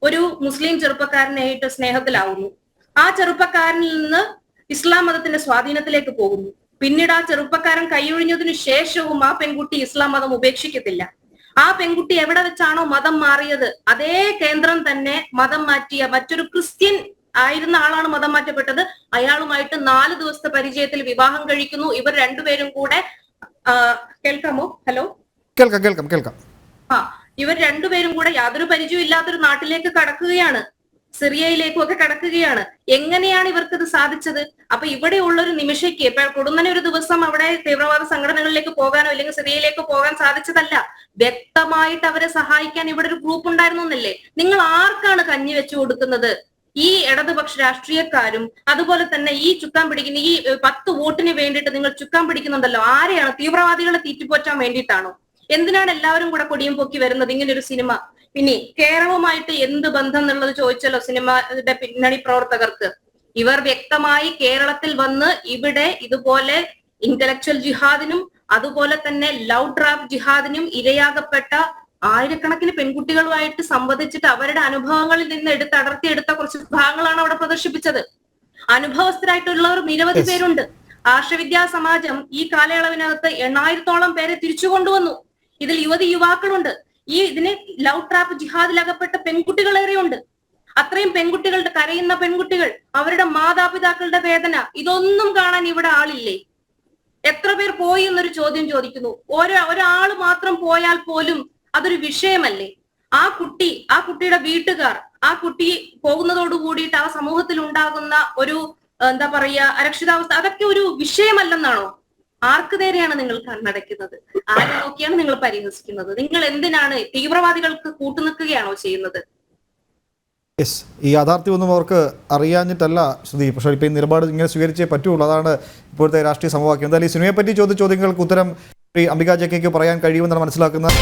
ഒരു മുസ്ലിം ചെറുപ്പക്കാരനായിട്ട് സ്നേഹത്തിലാവുന്നു. ആ ചെറുപ്പക്കാരനിൽ നിന്ന് ഇസ്ലാം മതത്തിന്റെ സ്വാധീനത്തിലേക്ക് പോകുന്നു. പിന്നീട് ആ ചെറുപ്പക്കാരൻ കൈയൊഴിഞ്ഞതിനു ശേഷവും ആ പെൺകുട്ടി ഇസ്ലാം മതം ഉപേക്ഷിക്കത്തില്ല. ആ പെൺകുട്ടി എവിടെ വെച്ചാണോ മതം മാറിയത് അതേ കേന്ദ്രം തന്നെ മതം മാറ്റിയ മറ്റൊരു ക്രിസ്ത്യൻ ആയിരുന്ന ആളാണ് മതം മാറ്റപ്പെട്ടത്. അയാളുമായിട്ട് 4 ദിവസത്തെ പരിചയത്തിൽ വിവാഹം കഴിക്കുന്നു. ഇവർ രണ്ടുപേരും കൂടെ കേൾക്കാമോ? ഹലോ, കേൾക്കാം. ഇവർ രണ്ടുപേരും കൂടെ യാതൊരു പരിചയവും ഇല്ലാത്തൊരു നാട്ടിലേക്ക് കടക്കുകയാണ്, സിറിയയിലേക്കും ഒക്കെ കടക്കുകയാണ്. എങ്ങനെയാണ് ഇവർക്ക് ഇത് സാധിച്ചത്? അപ്പൊ ഇവിടെ ഉള്ളൊരു നിമിഷയ്ക്ക് ഇപ്പൊ കൊടുന്നനെ ഒരു ദിവസം അവിടെ തീവ്രവാദ സംഘടനകളിലേക്ക് പോകാനോ അല്ലെങ്കിൽ സിറിയയിലേക്ക് പോകാൻ സാധിച്ചതല്ല. വ്യക്തമായിട്ട് അവരെ സഹായിക്കാൻ ഇവിടെ ഒരു ഗ്രൂപ്പ് ഉണ്ടായിരുന്നു എന്നല്ലേ? നിങ്ങൾ ആർക്കാണ് കഞ്ഞി വെച്ചു കൊടുക്കുന്നത്? ഈ ഇടതുപക്ഷ രാഷ്ട്രീയക്കാരും അതുപോലെ തന്നെ ഈ ചുക്കാൻ പിടിക്കുന്ന ഈ 10 വോട്ടിന് വേണ്ടിയിട്ട് നിങ്ങൾ ചുക്കാൻ പിടിക്കുന്നുണ്ടല്ലോ, ആരെയാണ്? തീവ്രവാദികളെ തീറ്റിപ്പോറ്റാൻ വേണ്ടിയിട്ടാണോ? എന്തിനാണ് എല്ലാവരും കൂടെ കൊടിയും പൊക്കി വരുന്നത് ഇങ്ങനെ ഒരു സിനിമ? പിന്നെ കേരളവുമായിട്ട് എന്ത് ബന്ധം എന്നുള്ളത് ചോദിച്ചല്ലോ സിനിമയുടെ പിന്നണി പ്രവർത്തകർക്ക്. ഇവർ വ്യക്തമായി കേരളത്തിൽ വന്ന് ഇവിടെ ഇതുപോലെ ഇന്റലക്ച്വൽ ജിഹാദിനും അതുപോലെ തന്നെ ലവ് ട്രാപ്പ് ജിഹാദിനും ഇരയാകപ്പെട്ട ആയിരക്കണക്കിന് പെൺകുട്ടികളുമായിട്ട് സംവദിച്ചിട്ട് അവരുടെ അനുഭവങ്ങളിൽ നിന്ന് അടർത്തിയെടുത്ത കുറച്ച് ഭാഗങ്ങളാണ് അവിടെ പ്രദർശിപ്പിച്ചത്. അനുഭവസ്ഥരായിട്ടുള്ളവർ നിരവധി പേരുണ്ട്. ആർഷവിദ്യാ സമാജം ഈ കാലയളവിനകത്ത് 8000-ഓളം പേരെ തിരിച്ചു കൊണ്ടുവന്നു. ഇതിൽ യുവാക്കളുണ്ട്. ഇതിന് ലവ് ട്രാപ്പ് ജിഹാദിലകപ്പെട്ട പെൺകുട്ടികളേറെയുണ്ട്. അത്രയും പെൺകുട്ടികളുടെ കരയുന്ന പെൺകുട്ടികൾ, അവരുടെ മാതാപിതാക്കളുടെ വേദന, ഇതൊന്നും കാണാൻ ഇവിടെ ആളില്ലേ? എത്ര പേർ പോയി എന്നൊരു ചോദ്യം ചോദിക്കുന്നു. ഒരാള് മാത്രം പോയാൽ പോലും അതൊരു വിഷയമല്ലേ? ആ കുട്ടിയുടെ വീട്ടുകാർ, ആ കുട്ടി പോകുന്നതോട് കൂടിയിട്ട് ആ സമൂഹത്തിൽ ഉണ്ടാകുന്ന ഒരു എന്താ പറയാ അരക്ഷിതാവസ്ഥ, അതൊക്കെ ഒരു വിഷയമല്ലെന്നാണോ? ആർക്ക് നേരെയാണ് നിങ്ങൾ കണ്ണടയ്ക്കുന്നത്? ആരെ നോക്കിയാണ് നിങ്ങൾ പരിഹസിക്കുന്നത്? നിങ്ങൾ എന്തിനാണ് തീവ്രവാദികൾക്ക് കൂട്ടുനിൽക്കുകയാണോ ചെയ്യുന്നത്? യെസ്, ഈ യാഥാർത്ഥ്യമൊന്നും അവർക്ക് അറിയാഞ്ഞിട്ടല്ല ശ്രുതി. പക്ഷേ ഇപ്പോൾ ഈ നിലപാട് ഇങ്ങനെ സ്വീകരിച്ചേ പറ്റുള്ളൂ. അതാണ് ഇപ്പോഴത്തെ രാഷ്ട്രീയ സമവാക്യം. എന്തായാലും ഈ സിനിമയെപ്പറ്റി ചോദ്യങ്ങൾക്ക് ഉത്തരം അംബിക ജെ കെക്ക് പറയാൻ കഴിയുമെന്നാണ് മനസ്സിലാക്കുന്നത്.